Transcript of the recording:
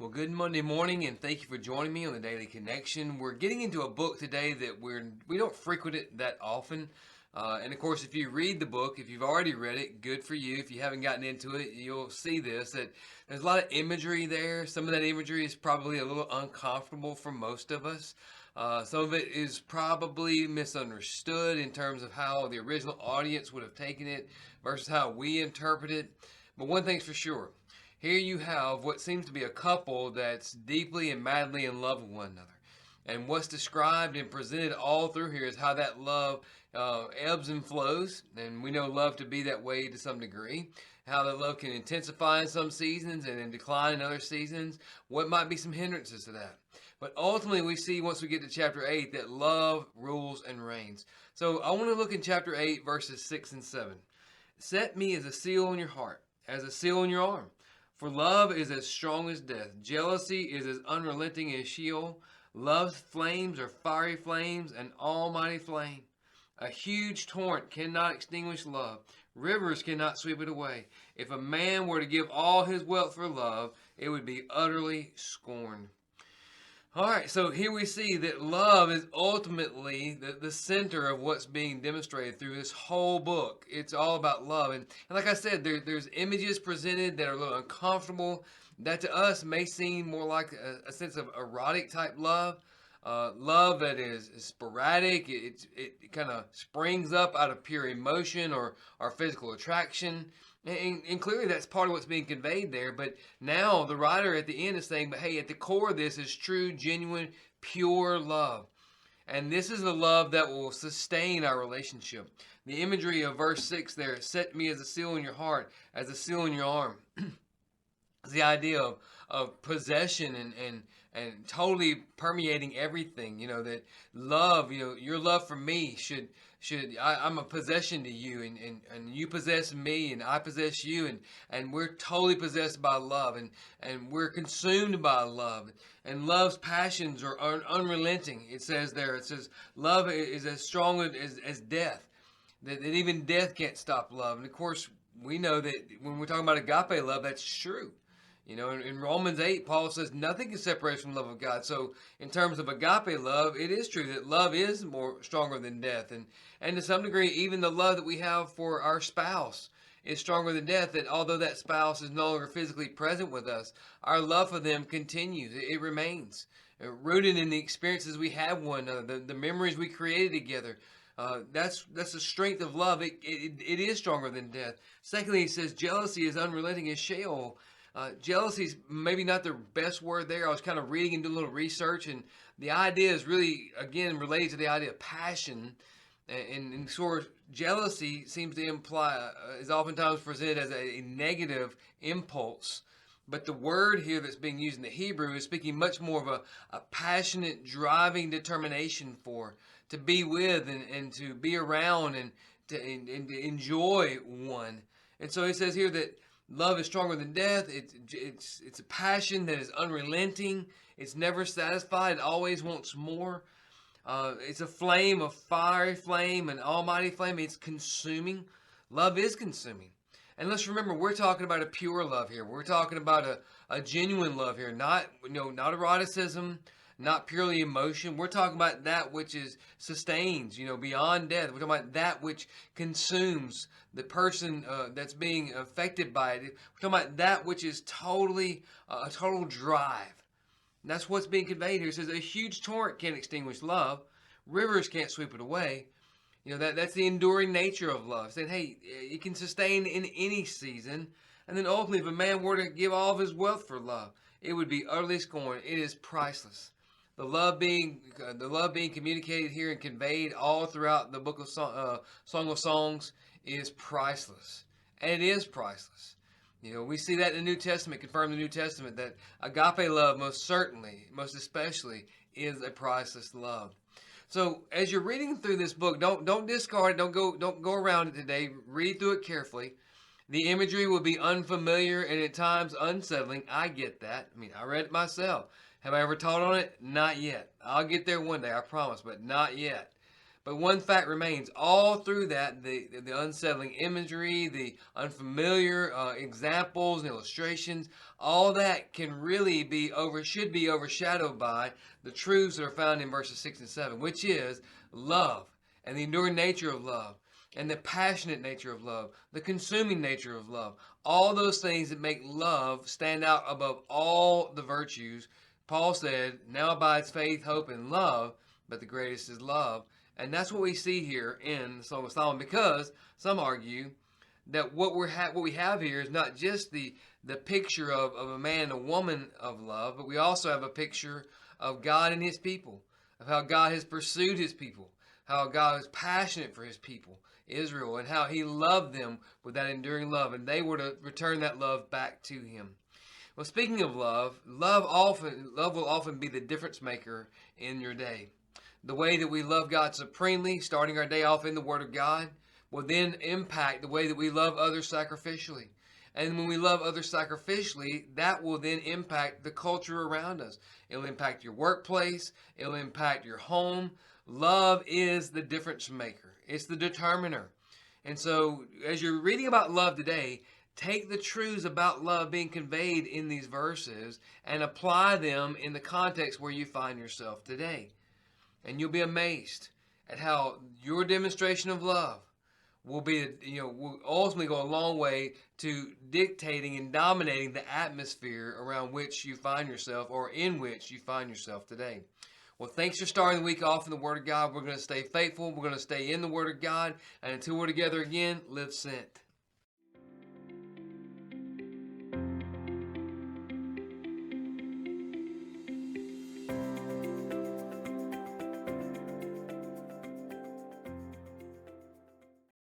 Well, good Monday morning, and thank you for joining me on the Daily Connection. We're getting into a book today that we don't frequent it that often. And of course, if you read the book, if you've already read it, good for you. If you haven't gotten into it, you'll see this, that there's a lot of imagery there. Some of that imagery is probably a little uncomfortable for most of us. Some of it is probably misunderstood in terms of how the original audience would have taken it versus how we interpret it. But one thing's for sure. Here you have what seems to be a couple that's deeply and madly in love with one another. And what's described and presented all through here is how that love ebbs and flows. And we know love to be that way to some degree. How that love can intensify in some seasons and then decline in other seasons. What might be some hindrances to that? But ultimately, we see once we get to chapter 8 that love rules and reigns. So I want to look in chapter 8, verses 6 and 7. Set me as a seal on your heart, as a seal on your arm. For love is as strong as death. Jealousy is as unrelenting as Sheol. Love's flames are fiery flames, an almighty flame. A huge torrent cannot extinguish love. Rivers cannot sweep it away. If a man were to give all his wealth for love, it would be utterly scorned. All right, so here we see that love is ultimately the center of what's being demonstrated through this whole book. It's all about love. And like I said, there's images presented that are a little uncomfortable, that to us may seem more like a sense of erotic type love. Love that is sporadic. It kind of springs up out of pure emotion or physical attraction. And clearly that's part of what's being conveyed there. But now the writer at the end is saying, but hey, at the core of this is true, genuine, pure love. And this is the love that will sustain our relationship. The imagery of verse 6 there, set me as a seal in your heart, as a seal in your arm. It's the idea of possession and totally permeating everything. You know, that love, your love for me I'm a possession to you, and you possess me, and I possess you, and we're totally possessed by love, and we're consumed by love, and love's passions are unrelenting. It says love is as strong as death, that even death can't stop love. And of course, we know that when we're talking about agape love, that's true. In Romans 8, Paul says nothing can separate us from the love of God. So in terms of agape love, it is true that love is more stronger than death. And to some degree, even the love that we have for our spouse is stronger than death, that although that spouse is no longer physically present with us, our love for them continues. It remains rooted in the experiences we have with one another, the memories we created together. That's the strength of love. It is stronger than death. Secondly, he says jealousy is unrelenting as Sheol. Jealousy is maybe not the best word there. I was kind of reading and doing a little research, and the idea is really, again, related to the idea of passion. And sort of jealousy seems to imply, is oftentimes presented as a negative impulse. But the word here that's being used in the Hebrew is speaking much more of a passionate, driving determination to be with and to be around and to enjoy one. And so he says here that love is stronger than death. It's a passion that is unrelenting. It's never satisfied. It always wants more. It's a flame, a fiery flame, an almighty flame. It's consuming. Love is consuming. And let's remember, we're talking about a pure love here. We're talking about a genuine love here, not eroticism, not purely emotion. We're talking about that which sustains, beyond death. We're talking about that which consumes the person that's being affected by it. We're talking about that which is totally a total drive. And that's what's being conveyed here. It says a huge torrent can't extinguish love. Rivers can't sweep it away. That's the enduring nature of love. Saying, hey, it can sustain in any season. And then ultimately, if a man were to give all of his wealth for love, it would be utterly scorned. It is priceless. The love being communicated here and conveyed all throughout the book of Song of Songs is priceless. And it is priceless. We see that in the New Testament, confirmed in the New Testament, that agape love most certainly, most especially, is a priceless love. So as you're reading through this book, don't discard it. Don't go around it today. Read through it carefully. The imagery will be unfamiliar and at times unsettling. I get that. I read it myself. Have I ever taught on it? Not yet. I'll get there one day, I promise, but not yet. But one fact remains, all through that, the unsettling imagery, the unfamiliar examples and illustrations, all that can really should be overshadowed by the truths that are found in verses 6 and 7, which is love and the enduring nature of love and the passionate nature of love, the consuming nature of love, all those things that make love stand out above all the virtues. Paul said, now abides faith, hope, and love, but the greatest is love. And that's what we see here in the Song of Solomon, because some argue that what we have here is not just the picture of a man and a woman of love, but we also have a picture of God and his people, of how God has pursued his people, how God is passionate for his people, Israel, and how he loved them with that enduring love, and they were to return that love back to him. Well, speaking of love, love will often be the difference maker in your day. The way that we love God supremely, starting our day off in the Word of God, will then impact the way that we love others sacrificially. And when we love others sacrificially, that will then impact the culture around us. It'll impact your workplace. It'll impact your home. Love is the difference maker. It's the determiner. And so as you're reading about love today, take the truths about love being conveyed in these verses and apply them in the context where you find yourself today. And you'll be amazed at how your demonstration of love will ultimately go a long way to dictating and dominating the atmosphere around which you find yourself, or in which you find yourself today. Well, thanks for starting the week off in the Word of God. We're going to stay faithful. We're going to stay in the Word of God. And until we're together again, live sent.